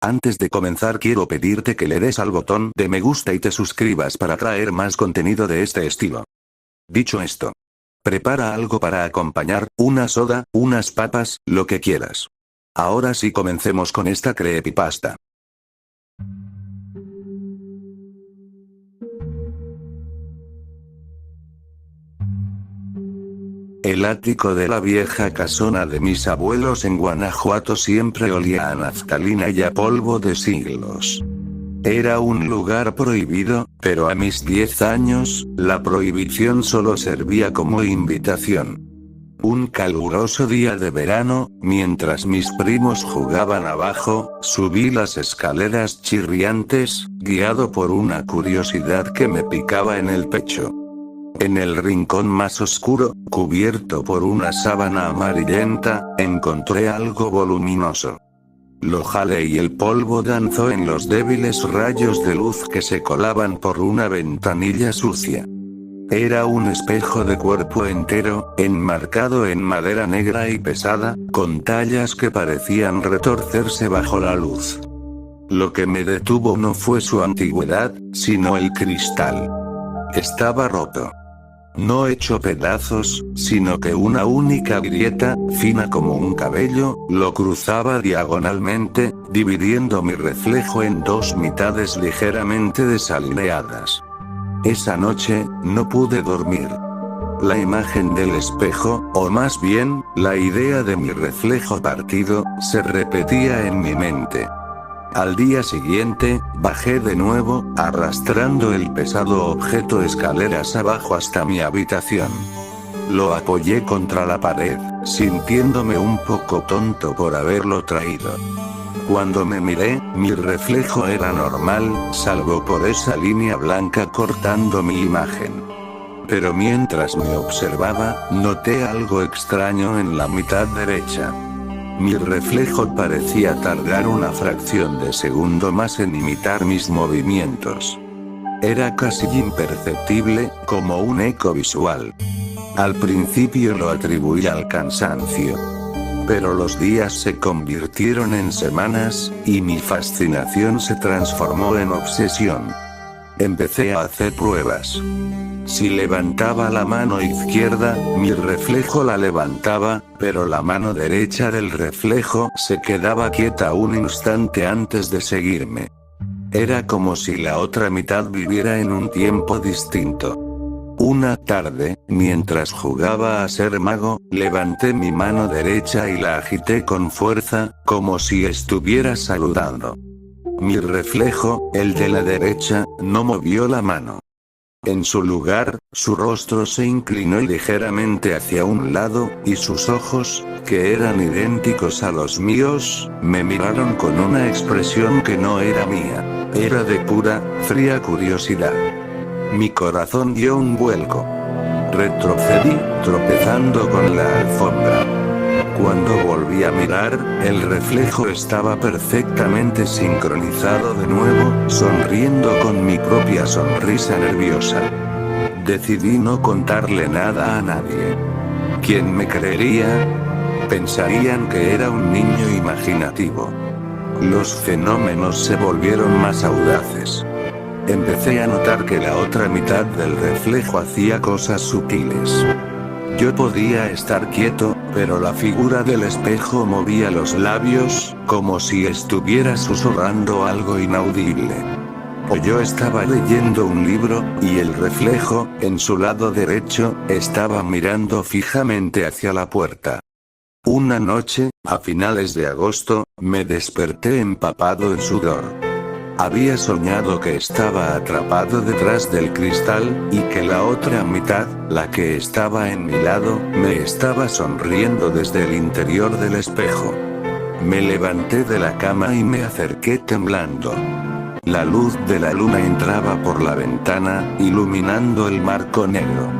Antes de comenzar quiero pedirte que le des al botón de me gusta y te suscribas para traer más contenido de este estilo. Dicho esto, prepara algo para acompañar, una soda, unas papas, lo que quieras. Ahora sí comencemos con esta creepypasta. El ático de la vieja casona de mis abuelos en Guanajuato siempre olía a naftalina y a polvo de siglos. Era un lugar prohibido, pero a mis 10 años, la prohibición solo servía como invitación. Un caluroso día de verano, mientras mis primos jugaban abajo, subí las escaleras chirriantes, guiado por una curiosidad que me picaba en el pecho. En el rincón más oscuro, cubierto por una sábana amarillenta, encontré algo voluminoso. Lo jalé y el polvo danzó en los débiles rayos de luz que se colaban por una ventanilla sucia. Era un espejo de cuerpo entero, enmarcado en madera negra y pesada, con tallas que parecían retorcerse bajo la luz. Lo que me detuvo no fue su antigüedad, sino el cristal. Estaba roto. No hecho pedazos, sino que una única grieta, fina como un cabello, lo cruzaba diagonalmente, dividiendo mi reflejo en dos mitades ligeramente desalineadas. Esa noche, no pude dormir. La imagen del espejo, o más bien, la idea de mi reflejo partido, se repetía en mi mente. Al día siguiente, bajé de nuevo, arrastrando el pesado objeto escaleras abajo hasta mi habitación. Lo apoyé contra la pared, sintiéndome un poco tonto por haberlo traído. Cuando me miré, mi reflejo era normal, salvo por esa línea blanca cortando mi imagen. Pero mientras me observaba, noté algo extraño en la mitad derecha. Mi reflejo parecía tardar una fracción de segundo más en imitar mis movimientos. Era casi imperceptible, como un eco visual. Al principio lo atribuí al cansancio. Pero los días se convirtieron en semanas, y mi fascinación se transformó en obsesión. Empecé a hacer pruebas. Si levantaba la mano izquierda, mi reflejo la levantaba, pero la mano derecha del reflejo se quedaba quieta un instante antes de seguirme. Era como si la otra mitad viviera en un tiempo distinto. Una tarde, mientras jugaba a ser mago, levanté mi mano derecha y la agité con fuerza, como si estuviera saludando. Mi reflejo, el de la derecha, no movió la mano. En su lugar, su rostro se inclinó ligeramente hacia un lado, y sus ojos, que eran idénticos a los míos, me miraron con una expresión que no era mía. Era de pura, fría curiosidad. Mi corazón dio un vuelco. Retrocedí, tropezando con la alfombra. Cuando volví a mirar, el reflejo estaba perfectamente sincronizado de nuevo, sonriendo con mi propia sonrisa nerviosa. Decidí no contarle nada a nadie. ¿Quién me creería? Pensarían que era un niño imaginativo. Los fenómenos se volvieron más audaces. Empecé a notar que la otra mitad del reflejo hacía cosas sutiles. Yo podía estar quieto, pero la figura del espejo movía los labios, como si estuviera susurrando algo inaudible. O yo estaba leyendo un libro, y el reflejo, en su lado derecho, estaba mirando fijamente hacia la puerta. Una noche, a finales de agosto, me desperté empapado en sudor. Había soñado que estaba atrapado detrás del cristal, y que la otra mitad, la que estaba en mi lado, me estaba sonriendo desde el interior del espejo. Me levanté de la cama y me acerqué temblando. La luz de la luna entraba por la ventana, iluminando el marco negro.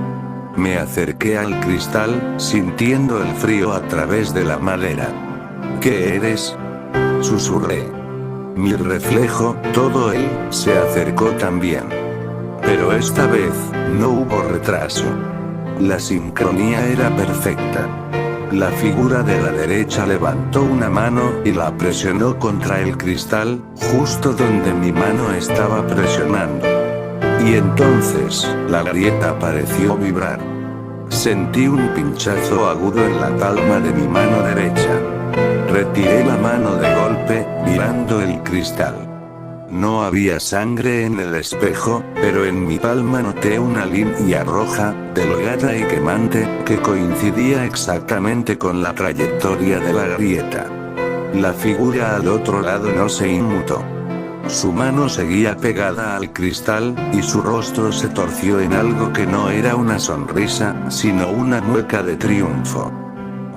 Me acerqué al cristal, sintiendo el frío a través de la madera. ¿Qué eres?, susurré. Mi reflejo, todo él, se acercó también. Pero esta vez, no hubo retraso. La sincronía era perfecta. La figura de la derecha levantó una mano y la presionó contra el cristal, justo donde mi mano estaba presionando. Y entonces, la grieta pareció vibrar. Sentí un pinchazo agudo en la palma de mi mano derecha. Retiré la mano de golpe, mirando el cristal. No había sangre en el espejo, pero en mi palma noté una línea roja, delgada y quemante, que coincidía exactamente con la trayectoria de la grieta. La figura al otro lado no se inmutó. Su mano seguía pegada al cristal, y su rostro se torció en algo que no era una sonrisa, sino una mueca de triunfo.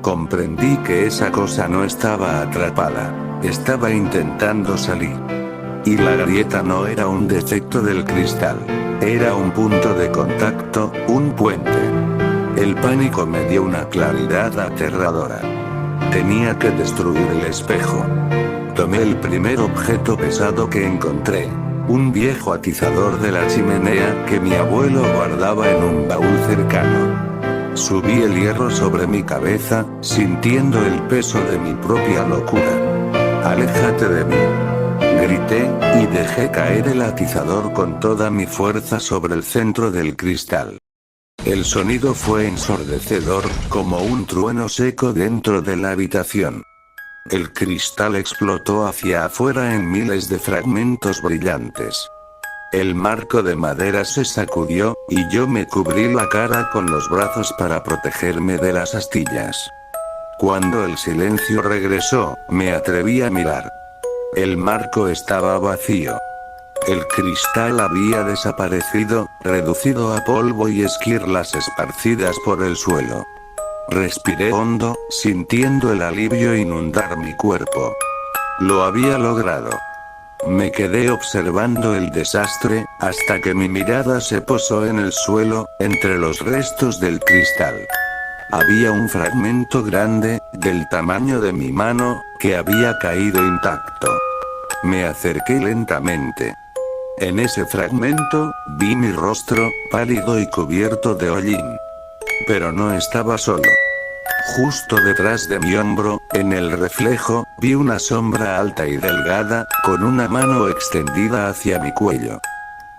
Comprendí que esa cosa no estaba atrapada, estaba intentando salir. Y la grieta no era un defecto del cristal. Era un punto de contacto, un puente. El pánico me dio una claridad aterradora. Tenía que destruir el espejo. Tomé el primer objeto pesado que encontré. Un viejo atizador de la chimenea que mi abuelo guardaba en un baúl cercano. Subí el hierro sobre mi cabeza, sintiendo el peso de mi propia locura. «Aléjate de mí», grité, y dejé caer el atizador con toda mi fuerza sobre el centro del cristal. El sonido fue ensordecedor, como un trueno seco dentro de la habitación. El cristal explotó hacia afuera en miles de fragmentos brillantes. El marco de madera se sacudió, y yo me cubrí la cara con los brazos para protegerme de las astillas. Cuando el silencio regresó, me atreví a mirar. El marco estaba vacío. El cristal había desaparecido, reducido a polvo y esquirlas esparcidas por el suelo. Respiré hondo, sintiendo el alivio inundar mi cuerpo. Lo había logrado. Me quedé observando el desastre, hasta que mi mirada se posó en el suelo, entre los restos del cristal. Había un fragmento grande, del tamaño de mi mano, que había caído intacto. Me acerqué lentamente. En ese fragmento, vi mi rostro, pálido y cubierto de hollín. Pero no estaba solo. Justo detrás de mi hombro, en el reflejo, vi una sombra alta y delgada, con una mano extendida hacia mi cuello.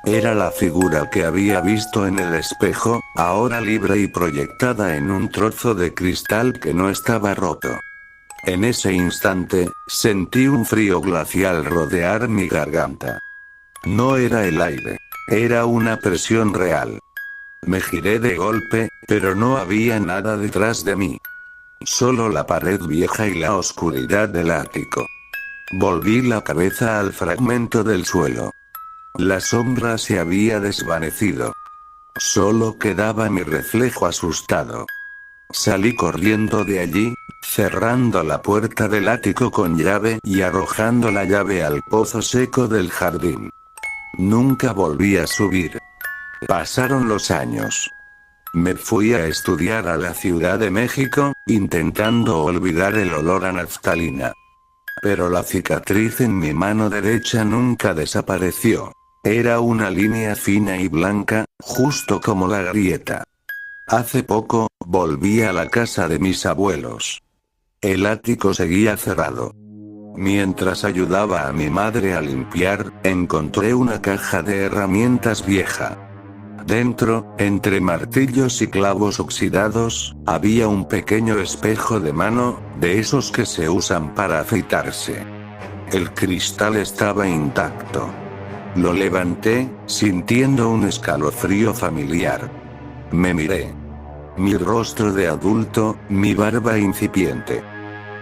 Era la figura que había visto en el espejo, ahora libre y proyectada en un trozo de cristal que no estaba roto. En ese instante, sentí un frío glacial rodear mi garganta. No era el aire. Era una presión real. Me giré de golpe, pero no había nada detrás de mí. Solo la pared vieja y la oscuridad del ático. Volví la cabeza al fragmento del suelo. La sombra se había desvanecido. Solo quedaba mi reflejo asustado. Salí corriendo de allí, cerrando la puerta del ático con llave y arrojando la llave al pozo seco del jardín. Nunca volví a subir. Pasaron los años. Me fui a estudiar a la Ciudad de México, intentando olvidar el olor a naftalina. Pero la cicatriz en mi mano derecha nunca desapareció. Era una línea fina y blanca, justo como la grieta. Hace poco, volví a la casa de mis abuelos. El ático seguía cerrado. Mientras ayudaba a mi madre a limpiar, encontré una caja de herramientas vieja. Dentro, entre martillos y clavos oxidados, había un pequeño espejo de mano, de esos que se usan para afeitarse. El cristal estaba intacto. Lo levanté, sintiendo un escalofrío familiar. Me miré. Mi rostro de adulto, mi barba incipiente.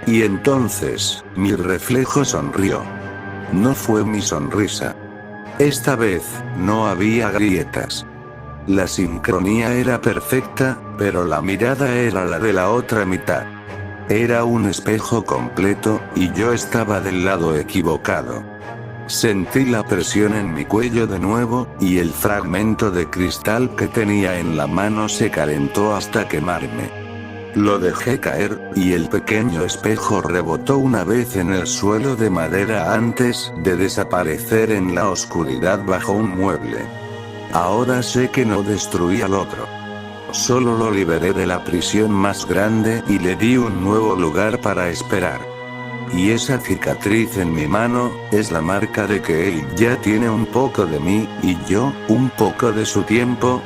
Y entonces, mi reflejo sonrió. No fue mi sonrisa. Esta vez, no había grietas. La sincronía era perfecta, pero la mirada era la de la otra mitad. Era un espejo completo, y yo estaba del lado equivocado. Sentí la presión en mi cuello de nuevo, y el fragmento de cristal que tenía en la mano se calentó hasta quemarme. Lo dejé caer, y el pequeño espejo rebotó una vez en el suelo de madera antes de desaparecer en la oscuridad bajo un mueble. Ahora sé que no destruí al otro. Solo lo liberé de la prisión más grande y le di un nuevo lugar para esperar. Y esa cicatriz en mi mano, es la marca de que él ya tiene un poco de mí, y yo, un poco de su tiempo,